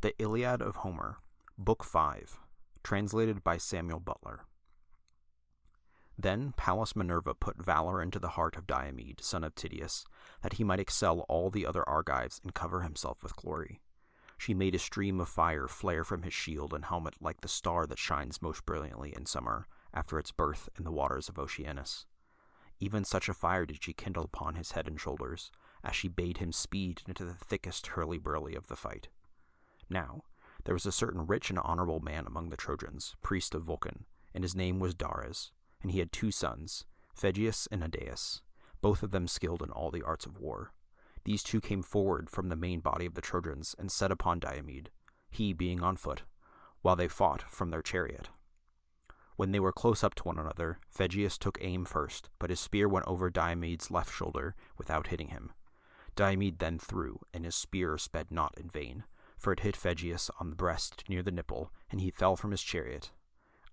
The Iliad of Homer, Book 5, translated by Samuel Butler. Then Pallas Minerva put valor into the heart of Diomed, son of Tydeus, that he might excel all the other Argives and cover himself with glory. She made a stream of fire flare from his shield and helmet like the star that shines most brilliantly in summer after its birth in the waters of Oceanus. Even such a fire did she kindle upon his head and shoulders, as she bade him speed into the thickest hurly-burly of the fight. Now, there was a certain rich and honorable man among the Trojans, priest of Vulcan, and his name was Dares, and he had 2 sons, Phegeus and Idaeus, both of them skilled in all the arts of war. These 2 came forward from the main body of the Trojans and set upon Diomed, he being on foot, while they fought from their chariot. When they were close up to one another, Phegeus took aim first, but his spear went over Diomed's left shoulder without hitting him. Diomed then threw, and his spear sped not in vain, for it hit Phegeus on the breast near the nipple, and he fell from his chariot.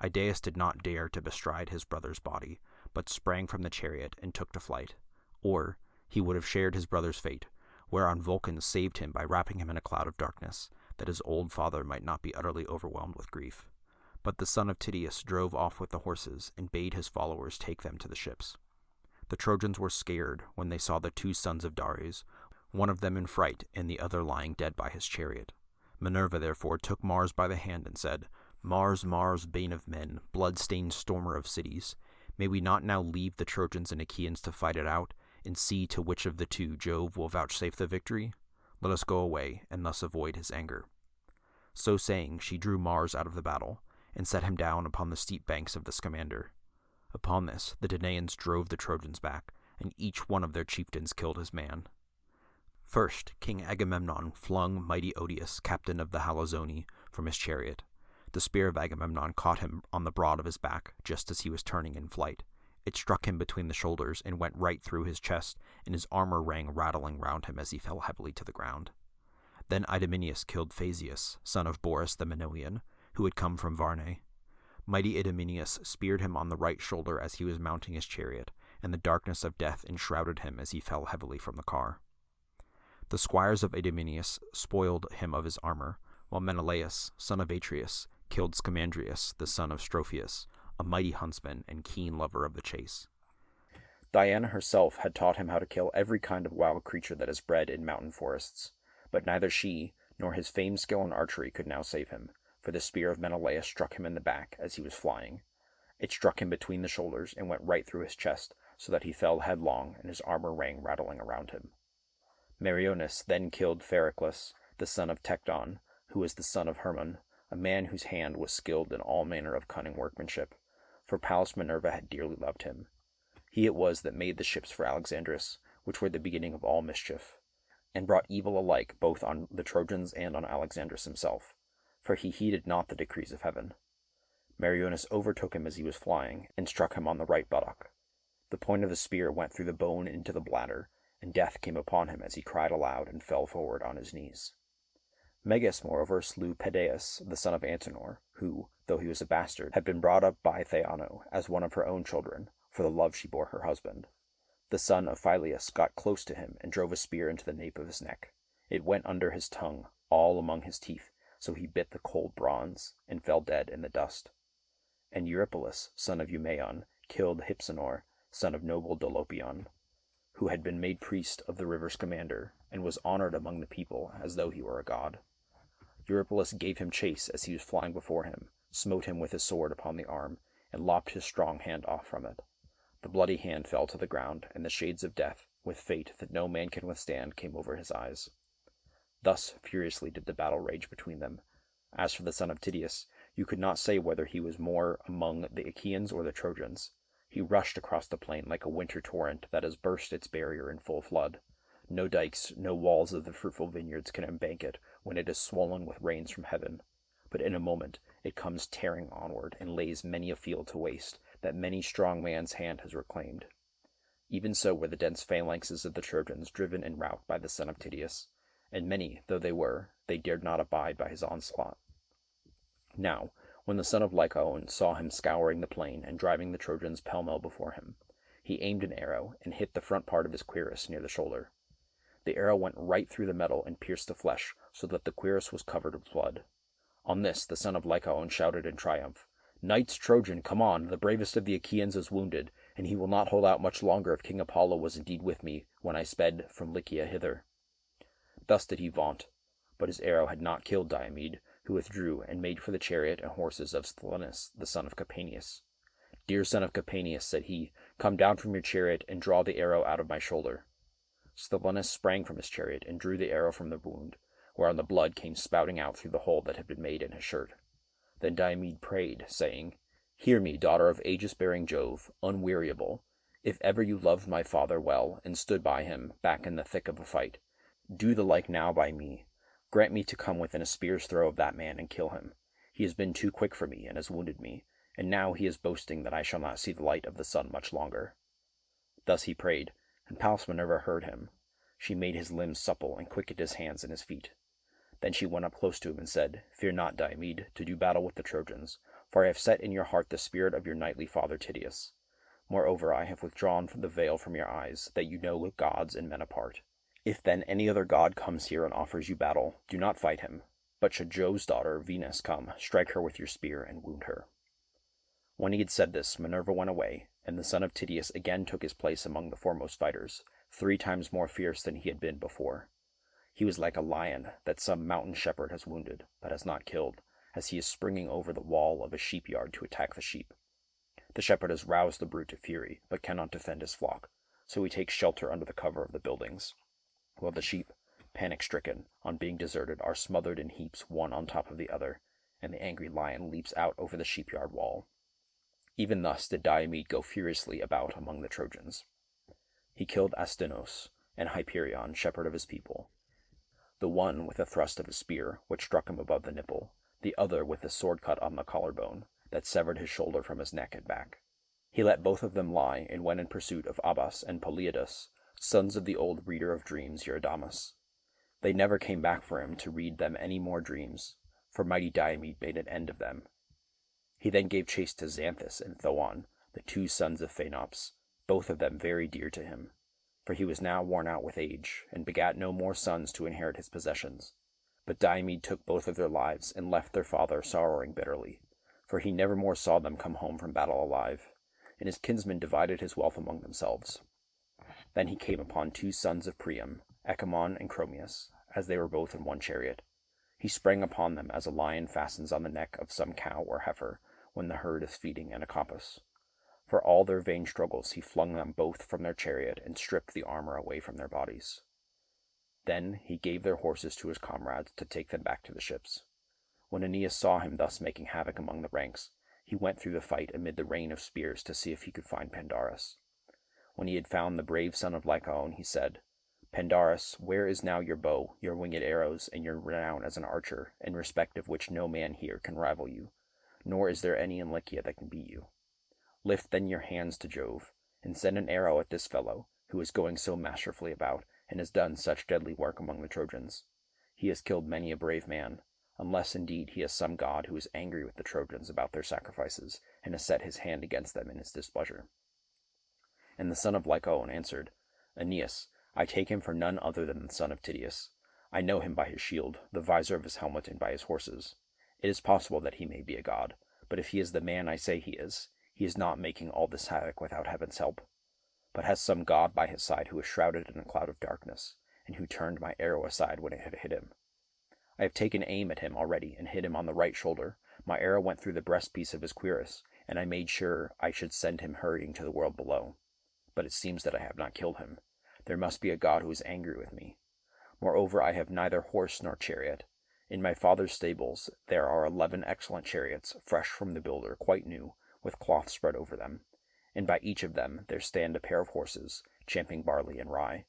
Idaeus did not dare to bestride his brother's body, but sprang from the chariot and took to flight. Or he would have shared his brother's fate, whereon Vulcan saved him by wrapping him in a cloud of darkness, that his old father might not be utterly overwhelmed with grief. But the son of Tydeus drove off with the horses, and bade his followers take them to the ships. The Trojans were scared when they saw the 2 sons of Dares, one of them in fright and the other lying dead by his chariot. Minerva therefore took Mars by the hand and said, "Mars, Mars, bane of men, blood-stained stormer of cities, may we not now leave the Trojans and Achaeans to fight it out, and see to which of the 2 Jove will vouchsafe the victory? Let us go away, and thus avoid his anger." So saying, she drew Mars out of the battle, and set him down upon the steep banks of the Scamander. Upon this, the Danaans drove the Trojans back, and each one of their chieftains killed his man. First, King Agamemnon flung mighty Odius, captain of the Halizoni, from his chariot. The spear of Agamemnon caught him on the broad of his back, just as he was turning in flight. It struck him between the shoulders and went right through his chest, and his armor rang rattling round him as he fell heavily to the ground. Then Idomeneus killed Phasius, son of Boris the Minoan, who had come from Varne. Mighty Idomeneus speared him on the right shoulder as he was mounting his chariot, and the darkness of death enshrouded him as he fell heavily from the car. The squires of Idomeneus spoiled him of his armor, while Menelaus, son of Atreus, killed Scamandrius, the son of Strophius, a mighty huntsman and keen lover of the chase. Diana herself had taught him how to kill every kind of wild creature that is bred in mountain forests, but neither she nor his famed skill in archery could now save him, for the spear of Menelaus struck him in the back as he was flying. It struck him between the shoulders and went right through his chest, so that he fell headlong and his armor rang rattling around him. Meriones then killed Phereclus, the son of Tecton, who was the son of Hermon, a man whose hand was skilled in all manner of cunning workmanship, for Pallas Minerva had dearly loved him. He it was that made the ships for Alexandrus, which were the beginning of all mischief, and brought evil alike both on the Trojans and on Alexandrus himself, for he heeded not the decrees of heaven. Meriones overtook him as he was flying, and struck him on the right buttock. The point of the spear went through the bone into the bladder, and death came upon him as he cried aloud and fell forward on his knees. Meges, moreover, slew Pedaeus, the son of Antenor, who, though he was a bastard, had been brought up by Theano as one of her own children, for the love she bore her husband. The son of Phyleus got close to him and drove a spear into the nape of his neck. It went under his tongue, all among his teeth, so he bit the cold bronze, and fell dead in the dust. And Eurypylus, son of Euaeon, killed Hypsenor, son of noble Dolopion, who had been made priest of the river Scamander, and was honored among the people as though he were a god. Eurypylus gave him chase as he was flying before him, smote him with his sword upon the arm, and lopped his strong hand off from it. The bloody hand fell to the ground, and the shades of death, with fate that no man can withstand, came over his eyes. Thus furiously did the battle rage between them. As for the son of Tydeus, you could not say whether he was more among the Achaeans or the Trojans. He rushed across the plain like a winter torrent that has burst its barrier in full flood. No dikes, no walls of the fruitful vineyards can embank it when it is swollen with rains from heaven. But in a moment it comes tearing onward and lays many a field to waste that many strong man's hand has reclaimed. Even so were the dense phalanxes of the Trojans driven in rout by the son of Tydeus, and many though they were, they dared not abide by his onslaught. Now, when the son of Lycaon saw him scouring the plain and driving the Trojans pell-mell before him, he aimed an arrow and hit the front part of his cuirass near the shoulder. The arrow went right through the metal and pierced the flesh, so that the cuirass was covered with blood. On this the son of Lycaon shouted in triumph, "Knights Trojan, come on, the bravest of the Achaeans is wounded, and he will not hold out much longer if King Apollo was indeed with me when I sped from Lycia hither." Thus did he vaunt, but his arrow had not killed Diomed, who withdrew and made for the chariot and horses of Sthenelus, the son of Capaneus. "Dear son of Capaneus," said he, "come down from your chariot and draw the arrow out of my shoulder." Sthenelus sprang from his chariot and drew the arrow from the wound, whereon the blood came spouting out through the hole that had been made in his shirt. Then Diomed prayed, saying, "Hear me, daughter of aegis-bearing Jove, unweariable. If ever you loved my father well and stood by him back in the thick of a fight, do the like now by me. Grant me to come within a spear's throw of that man and kill him. He has been too quick for me and has wounded me, and now he is boasting that I shall not see the light of the sun much longer." Thus he prayed, and Pallas Minerva heard him. She made his limbs supple and quickened his hands and his feet. Then she went up close to him and said, "Fear not, Diomed, to do battle with the Trojans, for I have set in your heart the spirit of your knightly father Tydeus. Moreover, I have withdrawn the veil from your eyes, that you know gods and men apart. If then any other god comes here and offers you battle, do not fight him, but should Jove's daughter, Venus, come, strike her with your spear and wound her." When he had said this, Minerva went away, and the son of Tydeus again took his place among the foremost fighters, 3 times more fierce than he had been before. He was like a lion that some mountain shepherd has wounded, but has not killed, as he is springing over the wall of a sheep-yard to attack the sheep. The shepherd has roused the brute to fury, but cannot defend his flock, so he takes shelter under the cover of the buildings, while the sheep, panic-stricken, on being deserted, are smothered in heaps one on top of the other, and the angry lion leaps out over the sheep-yard wall. Even thus did Diomed go furiously about among the Trojans. He killed Astynos and Hyperion, shepherd of his people, the one with a thrust of his spear, which struck him above the nipple, the other with a sword cut on the collarbone, that severed his shoulder from his neck and back. He let both of them lie, and went in pursuit of Abas and Polyidus, sons of the old reader of dreams Eurydamas. They never came back for him to read them any more dreams, for mighty Diomed made an end of them. He then gave chase to Xanthus and Thoon, the 2 sons of Phaenops, both of them very dear to him, for he was now worn out with age, and begat no more sons to inherit his possessions. But Diomed took both of their lives, and left their father sorrowing bitterly, for he never more saw them come home from battle alive, and his kinsmen divided his wealth among themselves. Then he came upon 2 sons of Priam, Echamon and Chromius, as they were both in one chariot. He sprang upon them as a lion fastens on the neck of some cow or heifer when the herd is feeding in a coppice. For all their vain struggles he flung them both from their chariot and stripped the armor away from their bodies. Then he gave their horses to his comrades to take them back to the ships. When Aeneas saw him thus making havoc among the ranks, he went through the fight amid the rain of spears to see if he could find Pandarus. When he had found the brave son of Lycaon, he said, "Pandarus, where is now your bow, your winged arrows, and your renown as an archer, in respect of which no man here can rival you, nor is there any in Lycia that can beat you? Lift then your hands to Jove, and send an arrow at this fellow, who is going so masterfully about, and has done such deadly work among the Trojans. He has killed many a brave man, unless indeed he is some god who is angry with the Trojans about their sacrifices, and has set his hand against them in his displeasure." And the son of Lycaon answered, "Aeneas, I take him for none other than the son of Tydeus. I know him by his shield, the visor of his helmet, and by his horses. It is possible that he may be a god, but if he is the man I say he is not making all this havoc without heaven's help, but has some god by his side who is shrouded in a cloud of darkness, and who turned my arrow aside when it had hit him. I have taken aim at him already, and hit him on the right shoulder. My arrow went through the breastpiece of his cuirass, and I made sure I should send him hurrying to the world below. But it seems that I have not killed him. There must be a god who is angry with me. Moreover, I have neither horse nor chariot. In my father's stables there are 11 excellent chariots, fresh from the builder, quite new, with cloth spread over them, and by each of them there stand a pair of horses, champing barley and rye.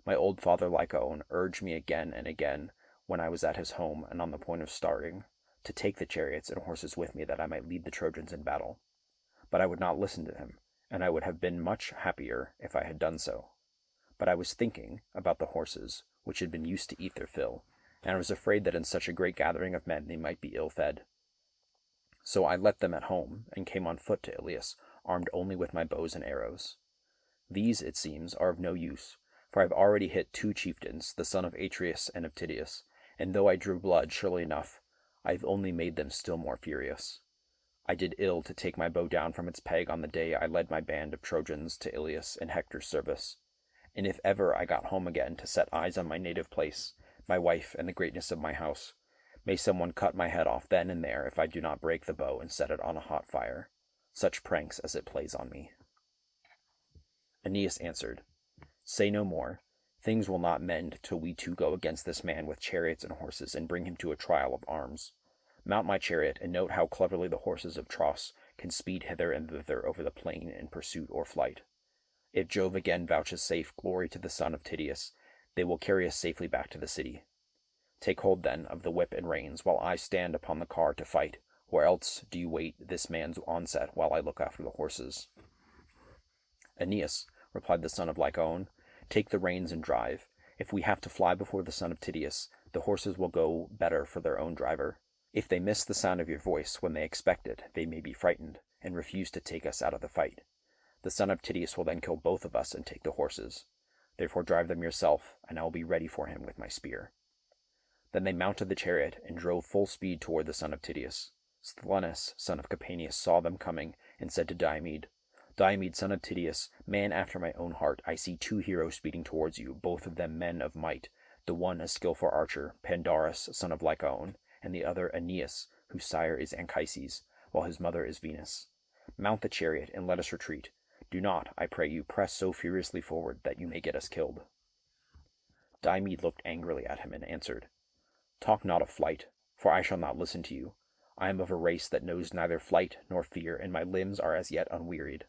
My old father Lycaon urged me again and again, when I was at his home and on the point of starting, to take the chariots and horses with me that I might lead the Trojans in battle. But I would not listen to him, and I would have been much happier if I had done so. But I was thinking about the horses, which had been used to eat their fill, and I was afraid that in such a great gathering of men they might be ill-fed. So I left them at home, and came on foot to Ilias, armed only with my bows and arrows. These, it seems, are of no use, For I have already hit 2 chieftains, the son of Atreus and of Tydeus, and though I drew blood, surely enough, I have only made them still more furious. I did ill to take my bow down from its peg on the day I led my band of Trojans to Ilius in Hector's service, and if ever I got home again to set eyes on my native place, my wife, and the greatness of my house, may someone cut my head off then and there if I do not break the bow and set it on a hot fire, such pranks as it plays on me. Aeneas answered, Say no more. Things will not mend till we 2 go against this man with chariots and horses and bring him to a trial of arms. Mount my chariot, and note how cleverly the horses of Tros can speed hither and thither over the plain in pursuit or flight. If Jove again vouchsafe glory to the son of Tydeus, they will carry us safely back to the city. Take hold, then, of the whip and reins, while I stand upon the car to fight, or else do you wait this man's onset while I look after the horses. Aeneas, replied the son of Lycaon, take the reins and drive. If we have to fly before the son of Tydeus, the horses will go better for their own driver. If they miss the sound of your voice when they expect it, they may be frightened, and refuse to take us out of the fight. The son of Tydeus will then kill both of us and take the horses. Therefore drive them yourself, and I will be ready for him with my spear. Then they mounted the chariot, and drove full speed toward the son of Tydeus. Sthenelus, son of Capaneus, saw them coming, and said to Diomed, Diomed, son of Tydeus, man after my own heart, I see 2 heroes speeding towards you, both of them men of might, the one a skilful archer, Pandarus, son of Lycaon, and the other Aeneas, whose sire is Anchises, while his mother is Venus. Mount the chariot, and let us retreat. Do not, I pray you, press so furiously forward that you may get us killed. Diomed looked angrily at him and answered, Talk not of flight, for I shall not listen to you. I am of a race that knows neither flight nor fear, and my limbs are as yet unwearied.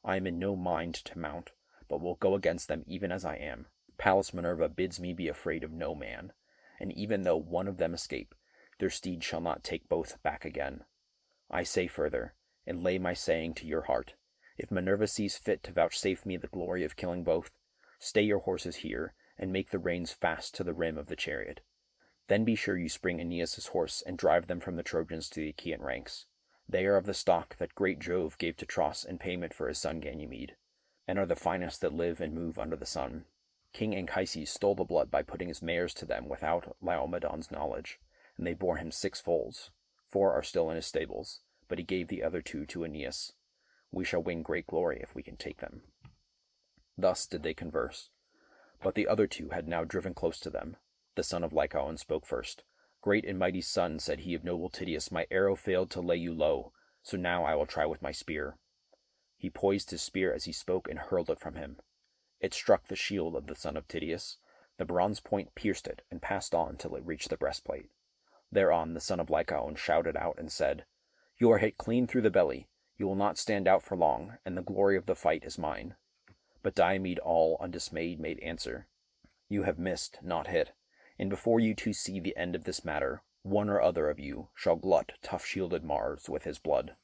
I am in no mind to mount, but will go against them even as I am. Pallas Minerva bids me be afraid of no man, and even though one of them escape, their steed shall not take both back again. I say further, and lay my saying to your heart, if Minerva sees fit to vouchsafe me the glory of killing both, stay your horses here, and make the reins fast to the rim of the chariot. Then be sure you spring Aeneas' horse, and drive them from the Trojans to the Achaean ranks. They are of the stock that great Jove gave to Tros in payment for his son Ganymede, and are the finest that live and move under the sun. King Anchises stole the blood by putting his mares to them without Laomedon's knowledge, and they bore him 6 foals. 4 are still in his stables, but he gave the other 2 to Aeneas. We shall win great glory if we can take them. Thus did they converse. But the other 2 had now driven close to them. The son of Lycaon spoke first. Great and mighty son, said he of noble Tydeus, my arrow failed to lay you low, so now I will try with my spear. He poised his spear as he spoke and hurled it from him. It struck the shield of the son of Tydeus. The bronze point pierced it and passed on till it reached the breastplate. Thereon the son of Lycaon shouted out and said, You are hit clean through the belly. You will not stand out for long, and the glory of the fight is mine. But Diomed, all undismayed, made answer, You have missed, not hit, and before you 2 see the end of this matter, one or other of you shall glut tough-shielded Mars with his blood.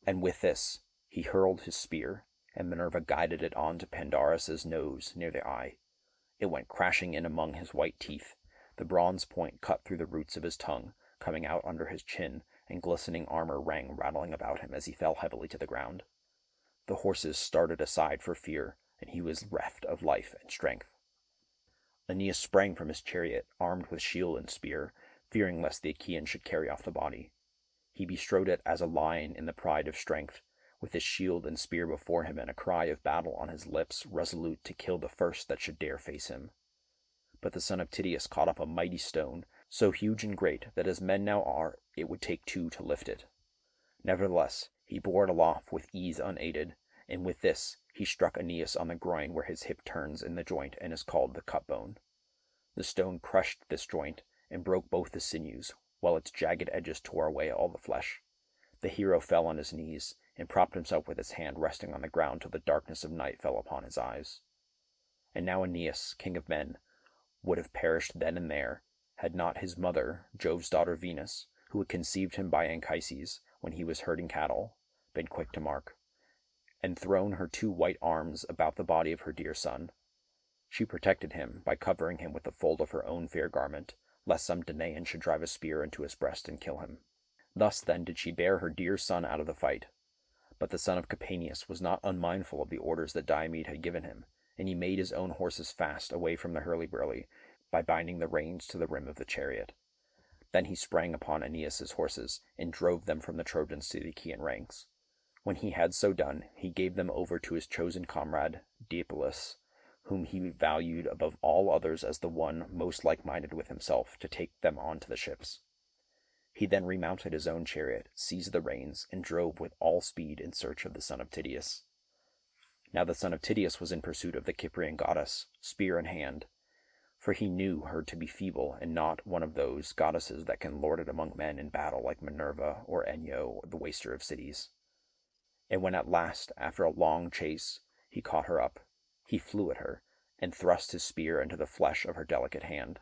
And with this he hurled his spear, and Minerva guided it on to Pandarus's nose near the eye. It went crashing in among his white teeth. The bronze point cut through the roots of his tongue, coming out under his chin, and glistening armor rang rattling about him as he fell heavily to the ground. The horses started aside for fear, and he was reft of life and strength. Aeneas sprang from his chariot, armed with shield and spear, fearing lest the Achaeans should carry off the body. He bestrode it as a lion in the pride of strength, with his shield and spear before him and a cry of battle on his lips, resolute to kill the first that should dare face him. But the son of Tydeus caught up a mighty stone, so huge and great that as men now are, it would take 2 to lift it. Nevertheless, he bore it aloft with ease unaided, and with this he struck Aeneas on the groin where his hip turns in the joint and is called the cut bone. The stone crushed this joint and broke both the sinews, while its jagged edges tore away all the flesh. The hero fell on his knees, and propped himself with his hand resting on the ground till the darkness of night fell upon his eyes. And now Aeneas, king of men, would have perished then and there, had not his mother, Jove's daughter Venus, who had conceived him by Anchises when he was herding cattle, been quick to mark, and thrown her 2 white arms about the body of her dear son. She protected him by covering him with the fold of her own fair garment, lest some Danaan should drive a spear into his breast and kill him. Thus then did she bear her dear son out of the fight. But the son of Capaneus was not unmindful of the orders that Diomed had given him, and he made his own horses fast away from the hurly-burly by binding the reins to the rim of the chariot. Then he sprang upon Aeneas's horses and drove them from the Trojans to the Achaean ranks. When he had so done, he gave them over to his chosen comrade, Deipylus, whom he valued above all others as the one most like-minded with himself, to take them on to the ships. He then remounted his own chariot, seized the reins, and drove with all speed in search of the son of Tydeus. Now the son of Tydeus was in pursuit of the Cyprian goddess, spear in hand, for he knew her to be feeble and not one of those goddesses that can lord it among men in battle like Minerva or Enyo, the waster of cities. And when at last, after a long chase, he caught her up, he flew at her, and thrust his spear into the flesh of her delicate hand.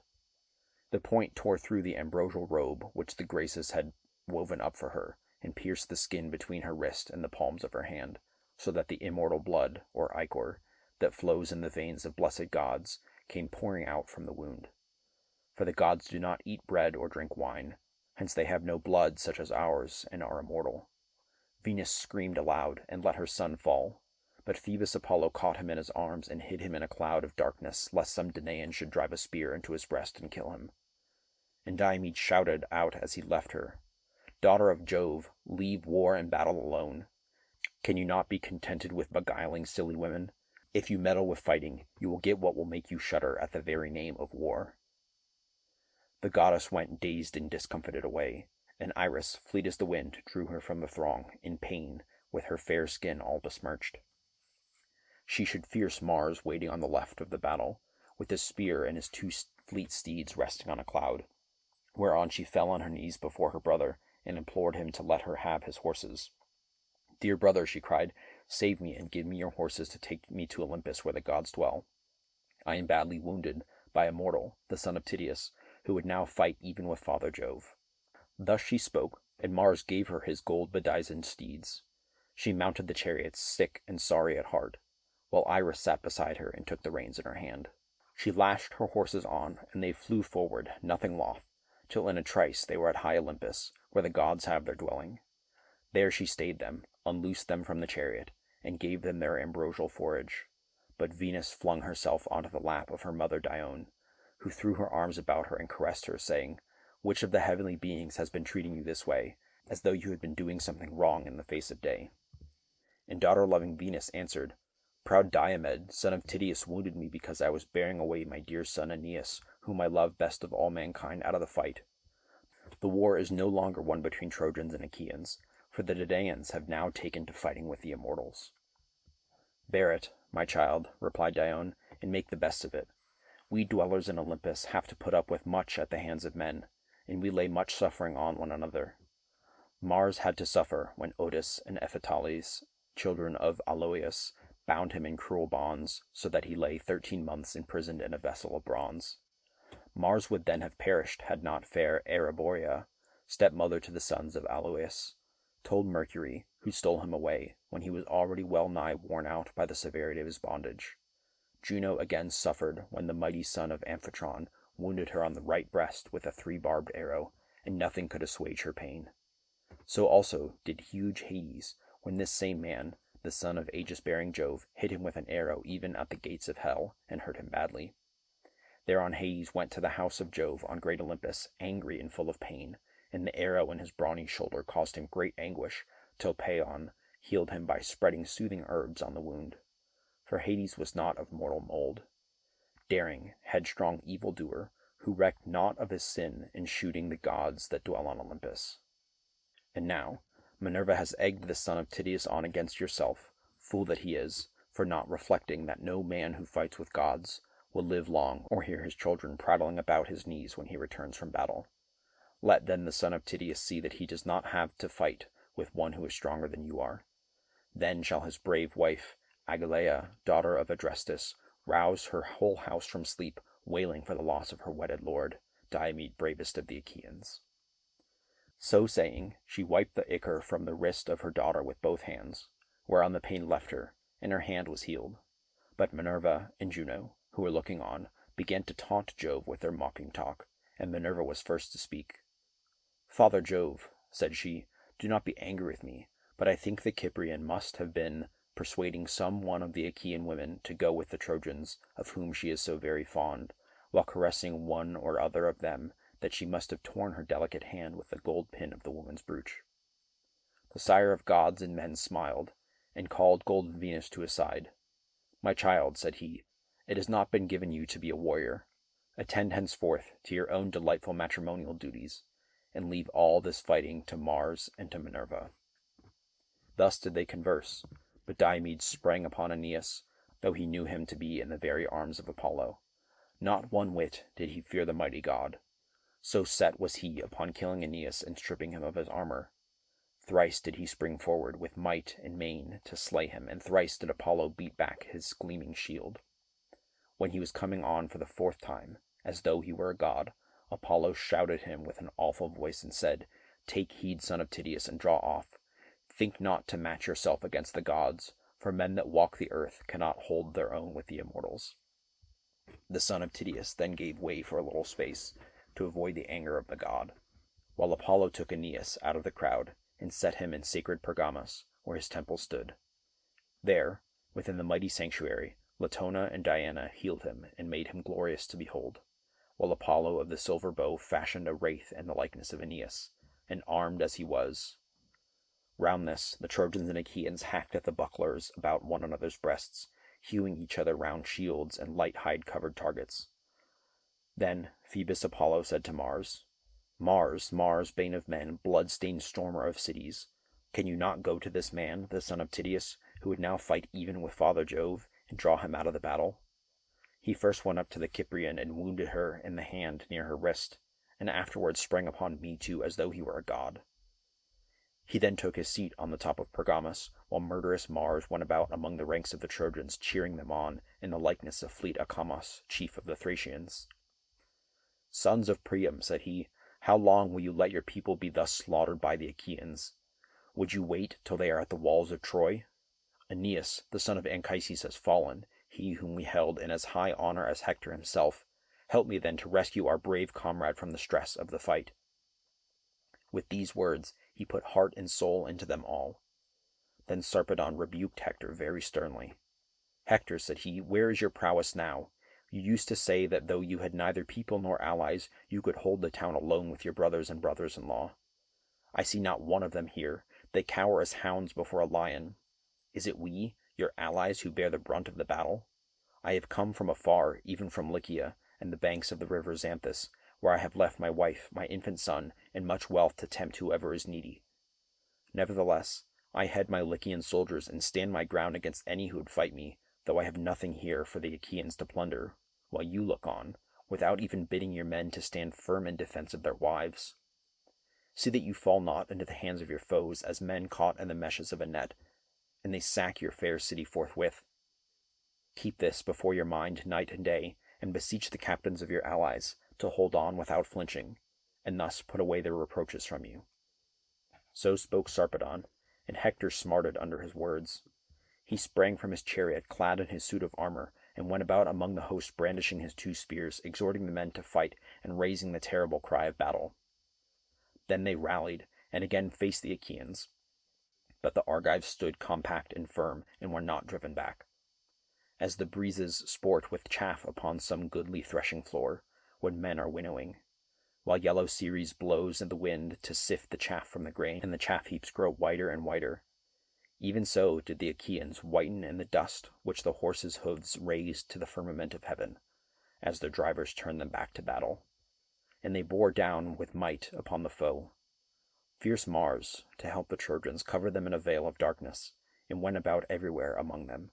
The point tore through the ambrosial robe which the Graces had woven up for her, and pierced the skin between her wrist and the palms of her hand, so that the immortal blood, or ichor, that flows in the veins of blessed gods, came pouring out from the wound. For the gods do not eat bread or drink wine, hence they have no blood such as ours, and are immortal. Venus screamed aloud, and let her son fall, but Phoebus Apollo caught him in his arms and hid him in a cloud of darkness, lest some Danaan should drive a spear into his breast and kill him. And Diomed shouted out as he left her, "Daughter of Jove, leave war and battle alone. Can you not be contented with beguiling silly women? If you meddle with fighting, you will get what will make you shudder at the very name of war." The goddess went dazed and discomfited away, and Iris, fleet as the wind, drew her from the throng, in pain, with her fair skin all besmirched. She should fierce Mars waiting on the left of the battle, with his spear and his two fleet steeds resting on a cloud, whereon she fell on her knees before her brother, and implored him to let her have his horses. "Dear brother," she cried, "save me and give me your horses to take me to Olympus where the gods dwell. I am badly wounded by a mortal, the son of Tydeus, who would now fight even with Father Jove." Thus she spoke, and Mars gave her his gold-bedizened steeds. She mounted the chariots, sick and sorry at heart, while Iris sat beside her and took the reins in her hand. She lashed her horses on, and they flew forward, nothing loth, till in a trice they were at high Olympus, where the gods have their dwelling. There she stayed them, unloosed them from the chariot, and gave them their ambrosial forage. But Venus flung herself onto the lap of her mother Dione, who threw her arms about her and caressed her, saying, "Which of the heavenly beings has been treating you this way, as though you had been doing something wrong in the face of day?" And daughter-loving Venus answered, "Proud Diomed, son of Tydeus, wounded me because I was bearing away my dear son Aeneas, whom I love best of all mankind, out of the fight. The war is no longer one between Trojans and Achaeans, for the Danaans have now taken to fighting with the immortals." "Bear it, my child," replied Dione, "and make the best of it. We dwellers in Olympus have to put up with much at the hands of men, and we lay much suffering on one another. Mars had to suffer when Otis and Ephialtes, children of Aloeus, bound him in cruel bonds, so that he lay 13 months imprisoned in a vessel of bronze. Mars would then have perished had not fair Eryborea, stepmother to the sons of Aloeus, told Mercury, who stole him away, when he was already well nigh worn out by the severity of his bondage. Juno again suffered when the mighty son of Amphitryon wounded her on the right breast with a 3-barbed arrow, and nothing could assuage her pain. So also did huge Hades, when this same man, the son of aegis-bearing Jove, hit him with an arrow even at the gates of hell, and hurt him badly. Thereon Hades went to the house of Jove on great Olympus, angry and full of pain, and the arrow in his brawny shoulder caused him great anguish, till Paeon healed him by spreading soothing herbs on the wound. For Hades was not of mortal mold. Daring, headstrong evildoer, who recked not of his sin in shooting the gods that dwell on Olympus. And now, Minerva has egged the son of Tydeus on against yourself, fool that he is, for not reflecting that no man who fights with gods will live long or hear his children prattling about his knees when he returns from battle. Let then the son of Tydeus see that he does not have to fight with one who is stronger than you are. Then shall his brave wife, Agelaia, daughter of Adrestus, rouse her whole house from sleep, wailing for the loss of her wedded lord, Diomed, bravest of the Achaeans." So saying, she wiped the ichor from the wrist of her daughter with both hands, whereon the pain left her, and her hand was healed. But Minerva and Juno, who were looking on, began to taunt Jove with their mocking talk, and Minerva was first to speak. "Father Jove," said she, "do not be angry with me, but I think the Cyprian must have been persuading some one of the Achaean women to go with the Trojans, of whom she is so very fond, while caressing one or other of them, that she must have torn her delicate hand with the gold pin of the woman's brooch. The sire of gods and men smiled, and called golden Venus to his side. "My child," said he, "it has not been given you to be a warrior. Attend henceforth to your own delightful matrimonial duties, and leave all this fighting to Mars and to Minerva." Thus did they converse, but Diomed sprang upon Aeneas, though he knew him to be in the very arms of Apollo. Not one whit did he fear the mighty god. So set was he upon killing Aeneas and stripping him of his armor. Thrice did he spring forward with might and main to slay him, and thrice did Apollo beat back his gleaming shield. When he was coming on for the fourth time, as though he were a god, Apollo shouted him with an awful voice and said, "Take heed, son of Tydeus, and draw off. Think not to match yourself against the gods, for men that walk the earth cannot hold their own with the immortals." The son of Tydeus then gave way for a little space, to avoid the anger of the god, while Apollo took Aeneas out of the crowd, and set him in sacred Pergamus, where his temple stood. There, within the mighty sanctuary, Latona and Diana healed him, and made him glorious to behold, while Apollo of the silver bow fashioned a wraith in the likeness of Aeneas, and armed as he was. Round this, the Trojans and Achaeans hacked at the bucklers about one another's breasts, hewing each other round shields and light hide-covered targets. Then Phoebus Apollo said to Mars, "Mars, Mars, bane of men, blood-stained stormer of cities, can you not go to this man, the son of Tydeus, who would now fight even with Father Jove, and draw him out of the battle?" He first went up to the Cyprian and wounded her in the hand near her wrist, and afterwards sprang upon me too as though he were a god. He then took his seat on the top of Pergamus, while murderous Mars went about among the ranks of the Trojans, cheering them on in the likeness of fleet Acamas, chief of the Thracians. "Sons of Priam," said he, "how long will you let your people be thus slaughtered by the Achaeans? Would you wait till they are at the walls of Troy? Aeneas, the son of Anchises, has fallen, he whom we held in as high honor as Hector himself. Help me then to rescue our brave comrade from the stress of the fight." With these words he put heart and soul into them all. Then Sarpedon rebuked Hector very sternly. "Hector," said he, "where is your prowess now? You used to say that though you had neither people nor allies, you could hold the town alone with your brothers and brothers-in-law. I see not one of them here. They cower as hounds before a lion. Is it we, your allies, who bear the brunt of the battle? I have come from afar, even from Lycia and the banks of the river Xanthus, where I have left my wife, my infant son, and much wealth to tempt whoever is needy. Nevertheless, I head my Lycian soldiers and stand my ground against any who would fight me, though I have nothing here for the Achaeans to plunder, while you look on, without even bidding your men to stand firm in defense of their wives. See that you fall not into the hands of your foes as men caught in the meshes of a net, and they sack your fair city forthwith. Keep this before your mind night and day, and beseech the captains of your allies to hold on without flinching, and thus put away their reproaches from you." So spoke Sarpedon, and Hector smarted under his words. He sprang from his chariot, clad in his suit of armor, and went about among the host brandishing his 2 spears, exhorting the men to fight and raising the terrible cry of battle. Then they rallied, and again faced the Achaeans. But the Argives stood compact and firm, and were not driven back. As the breezes sport with chaff upon some goodly threshing floor, when men are winnowing, while yellow Ceres blows in the wind to sift the chaff from the grain, and the chaff heaps grow whiter and whiter, even so did the Achaeans whiten in the dust which the horses' hoofs raised to the firmament of heaven, as their drivers turned them back to battle. And they bore down with might upon the foe. Fierce Mars, to help the Trojans, covered them in a veil of darkness, and went about everywhere among them,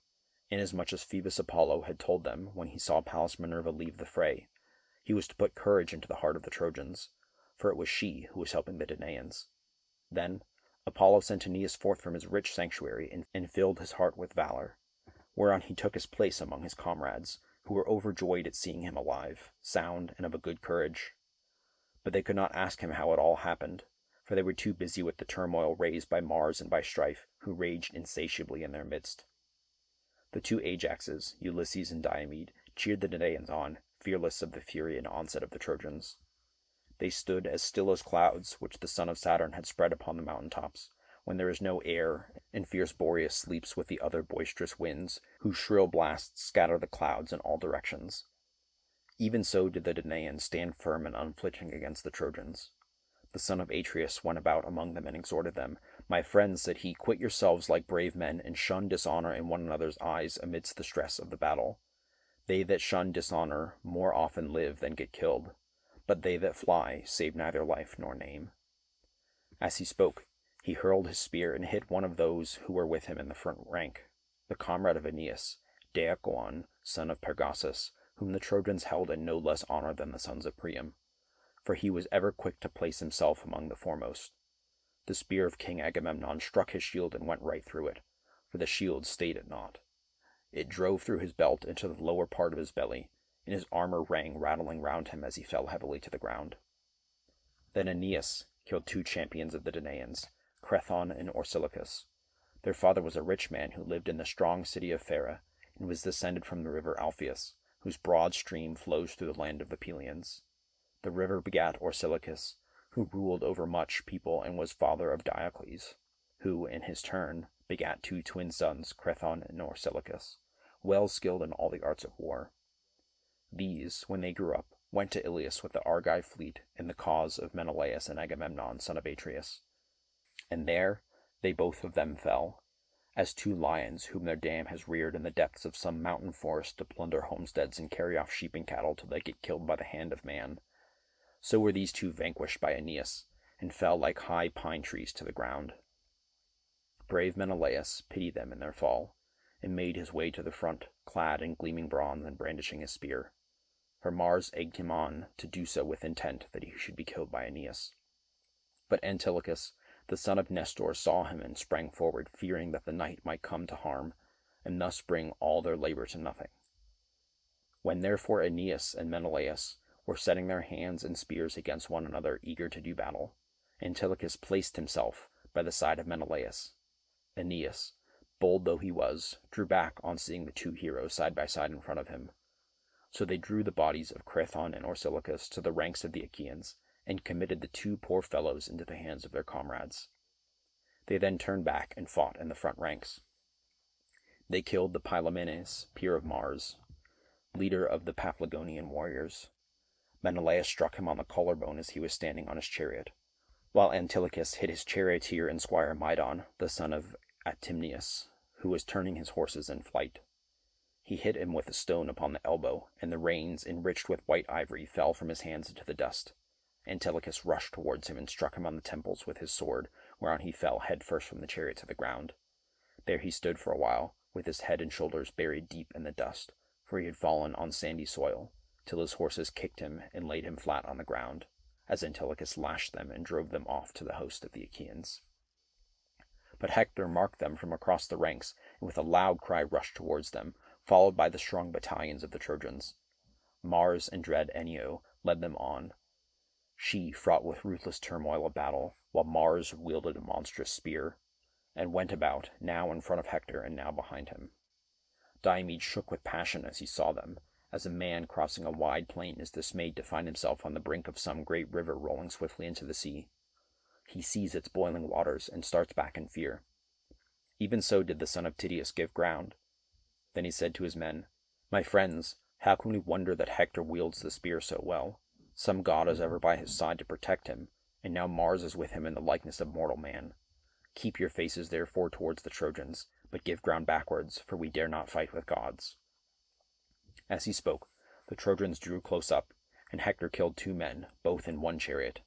inasmuch as Phoebus Apollo had told them when he saw Pallas Minerva leave the fray. He was to put courage into the heart of the Trojans, for it was she who was helping the Danaans. Then Apollo sent Aeneas forth from his rich sanctuary, and filled his heart with valor, whereon he took his place among his comrades, who were overjoyed at seeing him alive, sound, and of a good courage. But they could not ask him how it all happened, for they were too busy with the turmoil raised by Mars and by Strife, who raged insatiably in their midst. The 2 Ajaxes, Ulysses and Diomed, cheered the Danaans on, fearless of the fury and onset of the Trojans. They stood as still as clouds which the son of Saturn had spread upon the mountain tops, when there is no air, and fierce Boreas sleeps with the other boisterous winds, whose shrill blasts scatter the clouds in all directions. Even so did the Danaans stand firm and unflinching against the Trojans. The son of Atreus went about among them and exhorted them. "My friends," said he, "quit yourselves like brave men, and shun dishonor in one another's eyes amidst the stress of the battle. They that shun dishonor more often live than get killed, but they that fly save neither life nor name." As he spoke, he hurled his spear and hit one of those who were with him in the front rank, the comrade of Aeneas, Deicoon, son of Pergasus, whom the Trojans held in no less honor than the sons of Priam, for he was ever quick to place himself among the foremost. The spear of King Agamemnon struck his shield and went right through it, for the shield stayed it not. It drove through his belt into the lower part of his belly, and his armor rang rattling round him as he fell heavily to the ground. Then Aeneas killed 2 champions of the Danaans, Crethon and Orsilochus. Their father was a rich man who lived in the strong city of Phera, and was descended from the river Alpheus, whose broad stream flows through the land of the Pelians. The river begat Orsilochus, who ruled over much people and was father of Diocles, who, in his turn, begat 2 twin sons, Crethon and Orsilochus, well skilled in all the arts of war. These, when they grew up, went to Ilius with the Argive fleet in the cause of Menelaus and Agamemnon, son of Atreus. And there they both of them fell, as 2 lions whom their dam has reared in the depths of some mountain forest to plunder homesteads and carry off sheep and cattle till they get killed by the hand of man. So were these 2 vanquished by Aeneas, and fell like high pine trees to the ground. Brave Menelaus pitied them in their fall, and made his way to the front, clad in gleaming bronze and brandishing his spear. For Mars egged him on to do so with intent that he should be killed by Aeneas. But Antilochus, the son of Nestor, saw him and sprang forward, fearing that the knight might come to harm, and thus bring all their labor to nothing. When therefore Aeneas and Menelaus were setting their hands and spears against one another, eager to do battle, Antilochus placed himself by the side of Menelaus. Aeneas, bold though he was, drew back on seeing the 2 heroes side by side in front of him. So they drew the bodies of Crethon and Orsilochus to the ranks of the Achaeans, and committed the 2 poor fellows into the hands of their comrades. They then turned back and fought in the front ranks. They killed the Pylomenes, peer of Mars, leader of the Paphlagonian warriors. Menelaus struck him on the collarbone as he was standing on his chariot, while Antilochus hit his charioteer and squire Medon, the son of Atimneus, who was turning his horses in flight. He hit him with a stone upon the elbow, and the reins, enriched with white ivory, fell from his hands into the dust. Antilochus rushed towards him and struck him on the temples with his sword, whereon he fell head first from the chariot to the ground. There he stood for a while, with his head and shoulders buried deep in the dust, for he had fallen on sandy soil, till his horses kicked him and laid him flat on the ground, as Antilochus lashed them and drove them off to the host of the Achaeans. But Hector marked them from across the ranks, and with a loud cry rushed towards them, followed by the strong battalions of the Trojans. Mars and dread Enyo led them on, she fraught with ruthless turmoil of battle, while Mars wielded a monstrous spear, and went about, now in front of Hector and now behind him. Diomed shook with passion as he saw them, as a man crossing a wide plain is dismayed to find himself on the brink of some great river rolling swiftly into the sea. He sees its boiling waters and starts back in fear. Even so did the son of Tydeus give ground. Then he said to his men, "My friends, how can we wonder that Hector wields the spear so well? Some god is ever by his side to protect him, and now Mars is with him in the likeness of mortal man. Keep your faces therefore towards the Trojans, but give ground backwards, for we dare not fight with gods." As he spoke, the Trojans drew close up, and Hector killed 2 men, both in one chariot.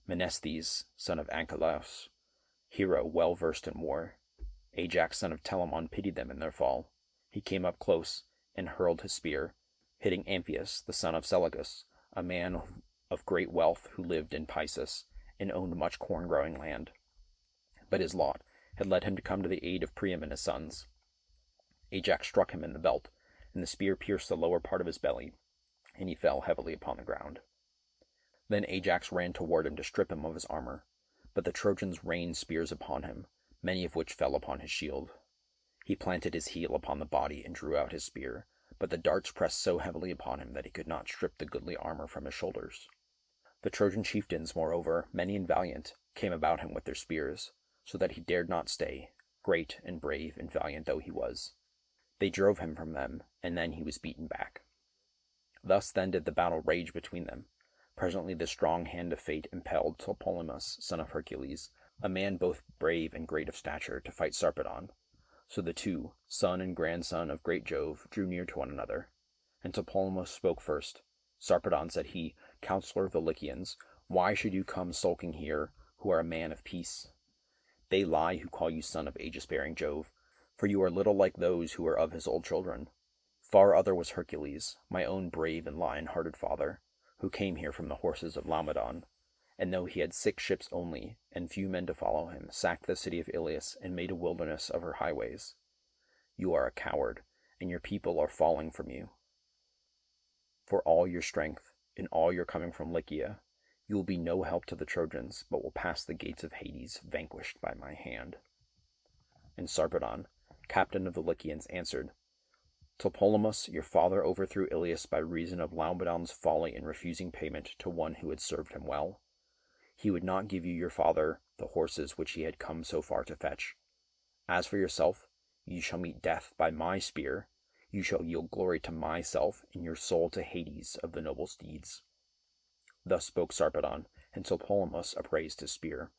Menestheus, son of Anchialus, hero well versed in war. Ajax, son of Telamon, pitied them in their fall. He came up close, and hurled his spear, hitting Amphius, the son of Selagus, a man of great wealth who lived in Pissus, and owned much corn-growing land. But his lot had led him to come to the aid of Priam and his sons. Ajax struck him in the belt, and the spear pierced the lower part of his belly, and he fell heavily upon the ground. Then Ajax ran toward him to strip him of his armor, but the Trojans rained spears upon him, many of which fell upon his shield. He planted his heel upon the body and drew out his spear, but the darts pressed so heavily upon him that he could not strip the goodly armor from his shoulders. The Trojan chieftains, moreover, many and valiant, came about him with their spears, so that he dared not stay, great and brave and valiant though he was. They drove him from them, and then he was beaten back. Thus then did the battle rage between them. Presently the strong hand of fate impelled Tlepolemus, son of Hercules, a man both brave and great of stature, to fight Sarpedon. So the two, son and grandson of great Jove, drew near to one another. And Tlepolemus spoke first. Sarpedon, said he, counselor of the Lycians, why should you come sulking here, who are a man of peace? They lie who call you son of aegis-bearing Jove, for you are little like those who are of his old children. Far other was Hercules, my own brave and lion-hearted father, who came here from the horses of Laomedon, and though he had 6 ships only, and few men to follow him, sacked the city of Ilias and made a wilderness of her highways. You are a coward, and your people are falling from you. For all your strength, and all your coming from Lycia, you will be no help to the Trojans, but will pass the gates of Hades, vanquished by my hand. And Sarpedon, captain of the Lycians, answered, Tlepolemus, your father overthrew Ilias by reason of Laomedon's folly in refusing payment to one who had served him well. He would not give you your father the horses which he had come so far to fetch. As for yourself, you shall meet death by my spear. You shall yield glory to myself, and your soul to Hades of the noble steeds. Thus spoke Sarpedon, and Tlepolemus upraised his spear.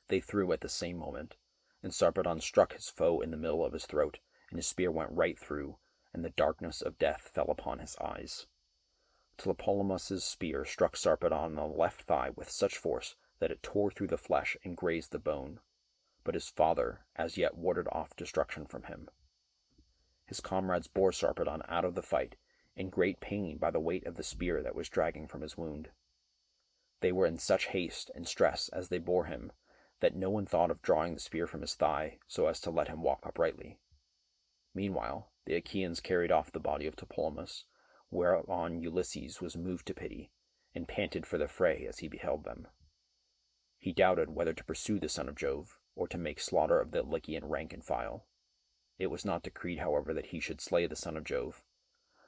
They threw at the same moment, and Sarpedon struck his foe in the middle of his throat, and his spear went right through, and the darkness of death fell upon his eyes. Tlepolemus's spear struck Sarpedon on the left thigh with such force that it tore through the flesh and grazed the bone, but his father as yet warded off destruction from him. His comrades bore Sarpedon out of the fight, in great pain by the weight of the spear that was dragging from his wound. They were in such haste and stress as they bore him, that no one thought of drawing the spear from his thigh so as to let him walk uprightly. Meanwhile, the Achaeans carried off the body of Tlepolemus, whereupon Ulysses was moved to pity, and panted for the fray as he beheld them. He doubted whether to pursue the son of Jove, or to make slaughter of the Lycian rank and file. It was not decreed, however, that he should slay the son of Jove.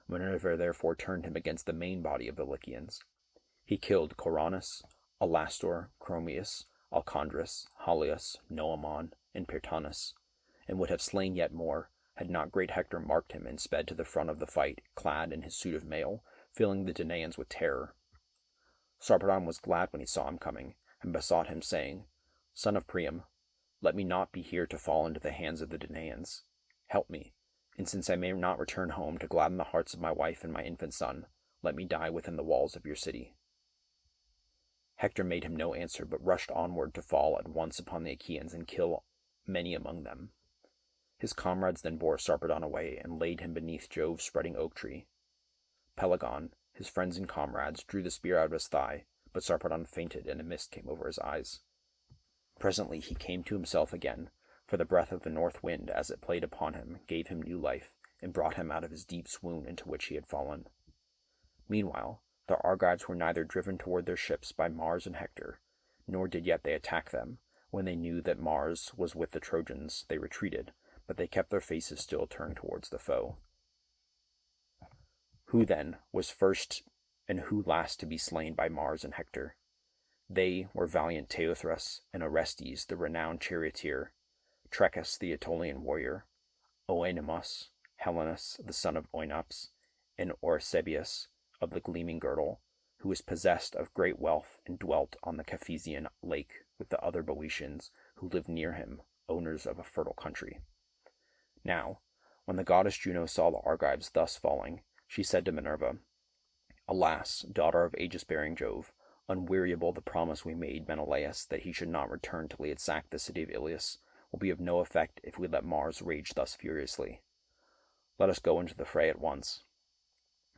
Minerva therefore turned him against the main body of the Lycians. He killed Coranus, Alastor, Chromius, Alcandrus, Halius, Noemon, and Pyrtanus, and would have slain yet more, had not great Hector marked him and sped to the front of the fight, clad in his suit of mail, filling the Danaans with terror. Sarpedon was glad when he saw him coming, and besought him, saying, Son of Priam, let me not be here to fall into the hands of the Danaans. Help me, and since I may not return home to gladden the hearts of my wife and my infant son, let me die within the walls of your city. Hector made him no answer, but rushed onward to fall at once upon the Achaeans and kill many among them. His comrades then bore Sarpedon away and laid him beneath Jove's spreading oak tree. Pelagon, his friends and comrades, drew the spear out of his thigh, but Sarpedon fainted and a mist came over his eyes. Presently he came to himself again, for the breath of the north wind, as it played upon him, gave him new life, and brought him out of his deep swoon into which he had fallen. Meanwhile, the Argives were neither driven toward their ships by Mars and Hector, nor did yet they attack them. When they knew that Mars was with the Trojans, they retreated, but they kept their faces still turned towards the foe. Who then was first and who last to be slain by Mars and Hector? They were valiant Teuthras and Orestes, the renowned charioteer, Trecus, the Aetolian warrior, Oenomus, Helenus, the son of Oenops, and Orsebius, of the gleaming girdle, who was possessed of great wealth and dwelt on the Caphesian lake with the other Boeotians who lived near him, owners of a fertile country. Now, when the goddess Juno saw the Argives thus falling, she said to Minerva, Alas, daughter of aegis-bearing Jove, unweariable the promise we made Menelaus that he should not return till he had sacked the city of Ilias will be of no effect if we let Mars rage thus furiously. Let us go into the fray at once.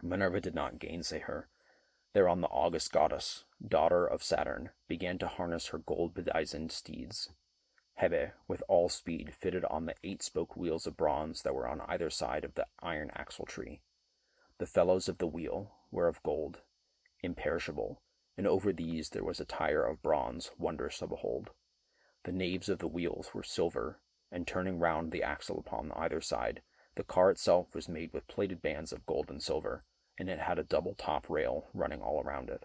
Minerva did not gainsay her. Thereon the august goddess, daughter of Saturn, began to harness her gold-bedizened steeds. Hebe, with all speed, fitted on the 8-spoked wheels of bronze that were on either side of the iron axle tree. The felloes of the wheel were of gold, imperishable, and over these there was a tire of bronze, wondrous to behold. The naves of the wheels were silver, and turning round the axle upon either side, the car itself was made with plated bands of gold and silver, and it had a double top rail running all around it.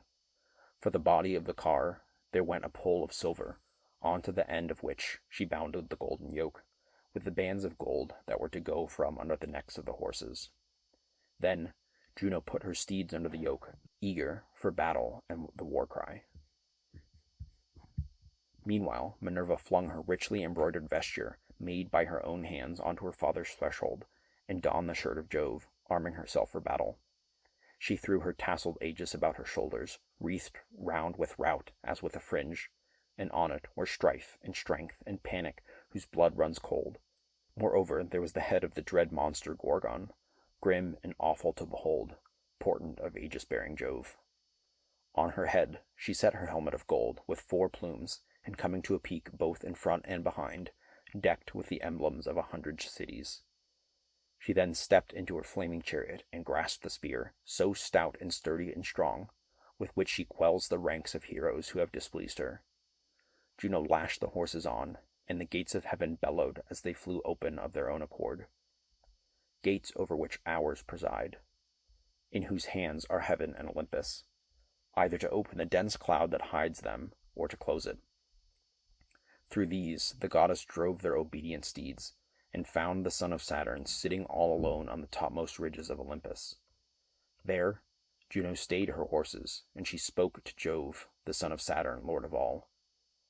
For the body of the car there went a pole of silver, onto the end of which she bounded the golden yoke, with the bands of gold that were to go from under the necks of the horses. Then Juno put her steeds under the yoke, eager for battle and the war cry. Meanwhile, Minerva flung her richly embroidered vesture, made by her own hands, onto her father's threshold, and donned the shirt of Jove, arming herself for battle. She threw her tasseled aegis about her shoulders, wreathed round with rout as with a fringe, and on it were strife and strength and panic whose blood runs cold. Moreover, there was the head of the dread monster Gorgon, grim and awful to behold, portent of aegis-bearing Jove. On her head she set her helmet of gold, with 4 plumes, and coming to a peak both in front and behind, decked with the emblems of 100 cities. She then stepped into her flaming chariot and grasped the spear, so stout and sturdy and strong, with which she quells the ranks of heroes who have displeased her. Juno lashed the horses on, and the gates of heaven bellowed as they flew open of their own accord. Gates over which hours preside, in whose hands are heaven and Olympus, either to open the dense cloud that hides them, or to close it. Through these the goddess drove their obedient steeds, and found the son of Saturn sitting all alone on the topmost ridges of Olympus. There Juno stayed her horses, and she spoke to Jove, the son of Saturn, lord of all.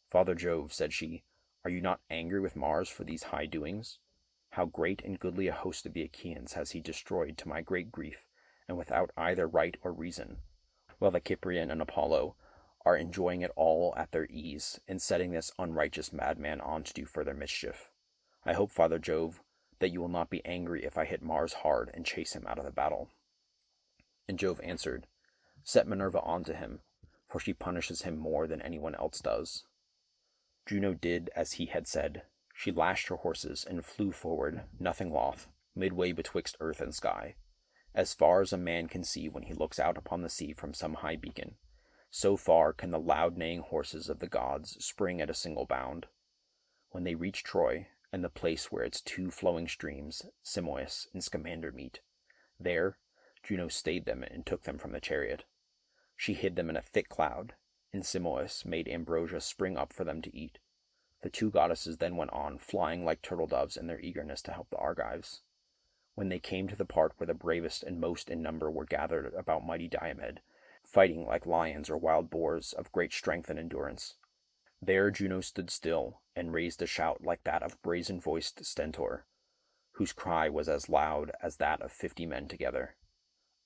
"Father Jove," said she, "are you not angry with Mars for these high doings? How great and goodly a host of the Achaeans has he destroyed to my great grief, and without either right or reason, while the Cyprian and Apollo are enjoying it all at their ease, and setting this unrighteous madman on to do further mischief. I hope, Father Jove, that you will not be angry if I hit Mars hard and chase him out of the battle." And Jove answered, "Set Minerva on to him, for she punishes him more than anyone else does." Juno did as he had said. She lashed her horses and flew forward, nothing loth, midway betwixt earth and sky, as far as a man can see when he looks out upon the sea from some high beacon. So far can the loud neighing horses of the gods spring at a single bound. When they reached Troy, and the place where its 2 flowing streams, Simois and Scamander, meet, there Juno stayed them and took them from the chariot. She hid them in a thick cloud, and Simois made ambrosia spring up for them to eat. The 2 goddesses then went on, flying like turtle doves in their eagerness to help the Argives. When they came to the part where the bravest and most in number were gathered about mighty Diomed, fighting like lions or wild boars of great strength and endurance, there Juno stood still and raised a shout like that of brazen-voiced Stentor, whose cry was as loud as that of 50 men together.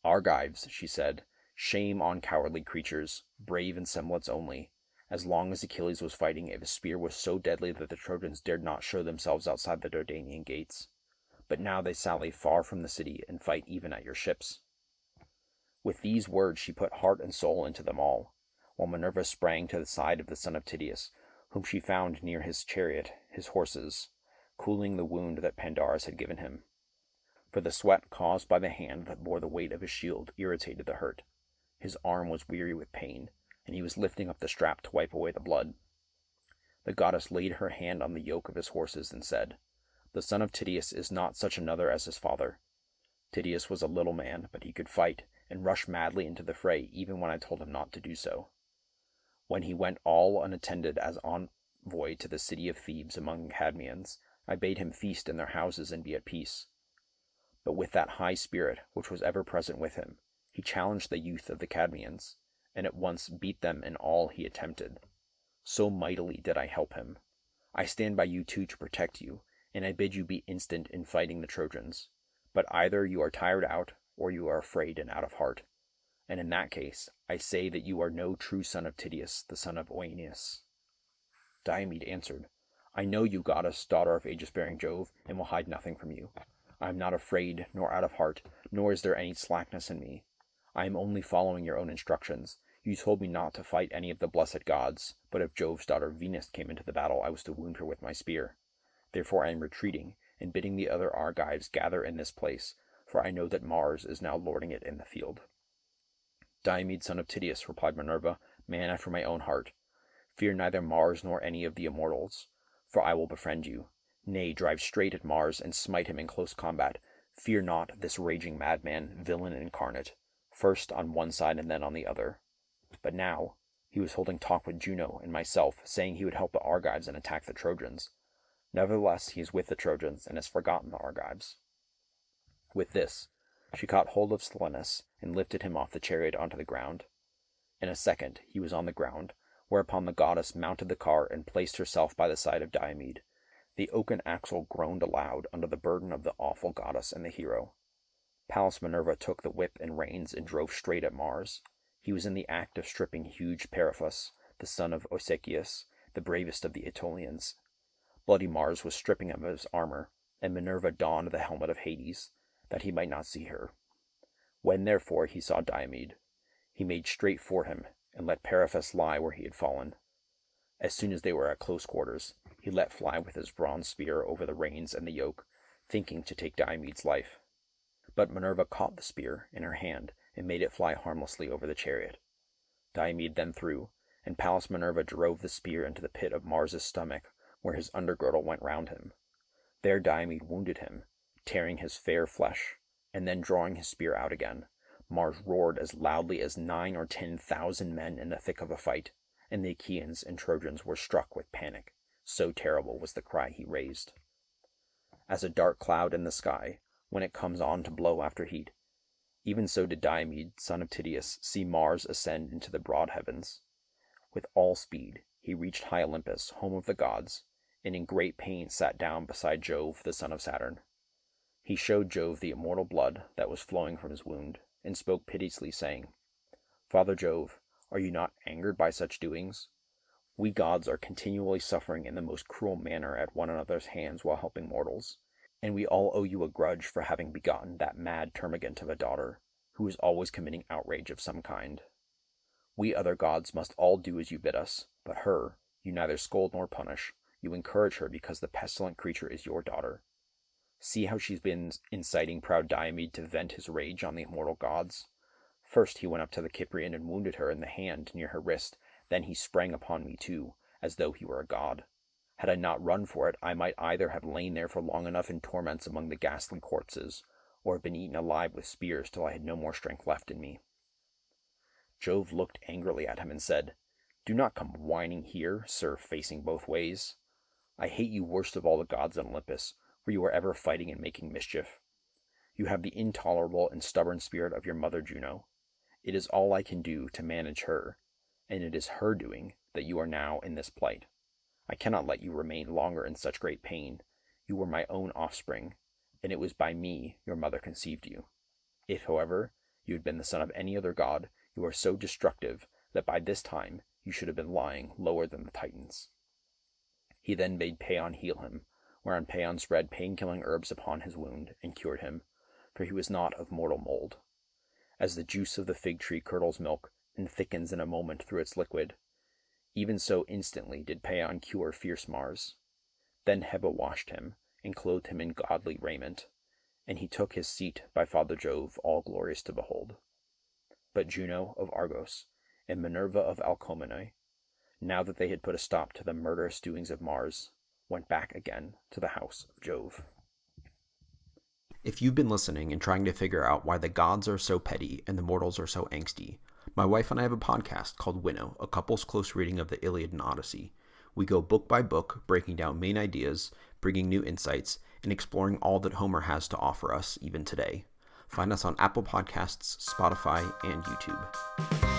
"Argives," she said, "shame on cowardly creatures, brave in semblance only. As long as Achilles was fighting, his spear was so deadly that the Trojans dared not show themselves outside the Dardanian gates. But now they sally far from the city and fight even at your ships." With these words she put heart and soul into them all, while Minerva sprang to the side of the son of Tydeus, whom she found near his chariot, his horses, cooling the wound that Pandarus had given him. For the sweat caused by the hand that bore the weight of his shield irritated the hurt. His arm was weary with pain, and he was lifting up the strap to wipe away the blood. The goddess laid her hand on the yoke of his horses and said, "The son of Tydeus is not such another as his father. Tydeus was a little man, but he could fight, and rush madly into the fray even when I told him not to do so. When he went all unattended as envoy to the city of Thebes among the Cadmeans, I bade him feast in their houses and be at peace. But with that high spirit which was ever present with him, he challenged the youth of the Cadmeans, and at once beat them in all he attempted. So mightily did I help him. I stand by you too to protect you, and I bid you be instant in fighting the Trojans. But either you are tired out, or you are afraid and out of heart. And in that case, I say that you are no true son of Tydeus, the son of Oeneus." Diomed answered, "I know you, goddess, daughter of aegis-bearing Jove, and will hide nothing from you. I am not afraid, nor out of heart, nor is there any slackness in me. I am only following your own instructions. You told me not to fight any of the blessed gods, but if Jove's daughter Venus came into the battle, I was to wound her with my spear. Therefore I am retreating, and bidding the other Argives gather in this place, for I know that Mars is now lording it in the field." "Diomed, son of Tydeus," replied Minerva, "man after my own heart, fear neither Mars nor any of the immortals, for I will befriend you. Nay, drive straight at Mars and smite him in close combat. Fear not this raging madman, villain incarnate, first on one side and then on the other. But now, He was holding talk with Juno and myself, saying he would help the Argives and attack the Trojans. Nevertheless, he is with the Trojans and has forgotten the Argives." With this, she caught hold of Silenus and lifted him off the chariot onto the ground. In a second, he was on the ground, whereupon the goddess mounted the car and placed herself by the side of Diomed. The oaken axle groaned aloud under the burden of the awful goddess and the hero. Pallas Minerva took the whip and reins and drove straight at Mars. He was in the act of stripping huge Periphas, the son of Osychaeus, the bravest of the Aetolians. Bloody Mars was stripping him of his armor, and Minerva donned the helmet of Hades, that he might not see her. When, therefore, he saw Diomed, he made straight for him, and let Periphas lie where he had fallen. As soon as they were at close quarters, he let fly with his bronze spear over the reins and the yoke, thinking to take Diomed's life. But Minerva caught the spear in her hand and made it fly harmlessly over the chariot. Diomed then threw, and Pallas Minerva drove the spear into the pit of Mars's stomach, where his undergirdle went round him. There Diomed wounded him, tearing his fair flesh, and then drawing his spear out again, Mars roared as loudly as 9,000 or 10,000 men in the thick of a fight, and the Achaeans and Trojans were struck with panic. So terrible was the cry he raised. As a dark cloud in the sky, when it comes on to blow after heat, even so did Diomed, son of Tydeus, see Mars ascend into the broad heavens. With all speed he reached high Olympus, home of the gods, and in great pain sat down beside Jove, the son of Saturn. He showed Jove the immortal blood that was flowing from his wound, and spoke piteously, saying, "Father Jove, are you not angered by such doings? We gods are continually suffering in the most cruel manner at one another's hands while helping mortals, and we all owe you a grudge for having begotten that mad termagant of a daughter, who is always committing outrage of some kind. We other gods must all do as you bid us, but her you neither scold nor punish. You encourage her because the pestilent creature is your daughter. See how she's been inciting proud Diomed to vent his rage on the immortal gods. First he went up to the Cyprian and wounded her in the hand near her wrist, then he sprang upon me too, as though he were a god. Had I not run for it, I might either have lain there for long enough in torments among the ghastly corpses, or have been eaten alive with spears till I had no more strength left in me." Jove looked angrily at him and said, "Do not come whining here, sir, facing both ways. I hate you worst of all the gods on Olympus, for you are ever fighting and making mischief. You have the intolerable and stubborn spirit of your mother Juno. It is all I can do to manage her, and it is her doing that you are now in this plight. I cannot let you remain longer in such great pain. You were my own offspring, and it was by me your mother conceived you. If, however, you had been the son of any other god, you are so destructive that by this time you should have been lying lower than the Titans." He then bade Paeon heal him, whereon Paeon spread pain-killing herbs upon his wound and cured him, for he was not of mortal mold. As the juice of the fig tree curdles milk and thickens in a moment through its liquid, even so instantly did Paeon cure fierce Mars. Then Hebe washed him and clothed him in godly raiment, and he took his seat by Father Jove, all glorious to behold. But Juno of Argos and Minerva of Alcmene, now that they had put a stop to the murderous doings of Mars, went back again to the house of Jove. If you've been listening and trying to figure out why the gods are so petty and the mortals are so angsty, my wife and I have a podcast called Winnow, a couple's close reading of the Iliad and Odyssey. We go book by book, breaking down main ideas, bringing new insights, and exploring all that Homer has to offer us even today. Find us on Apple Podcasts, Spotify, and YouTube.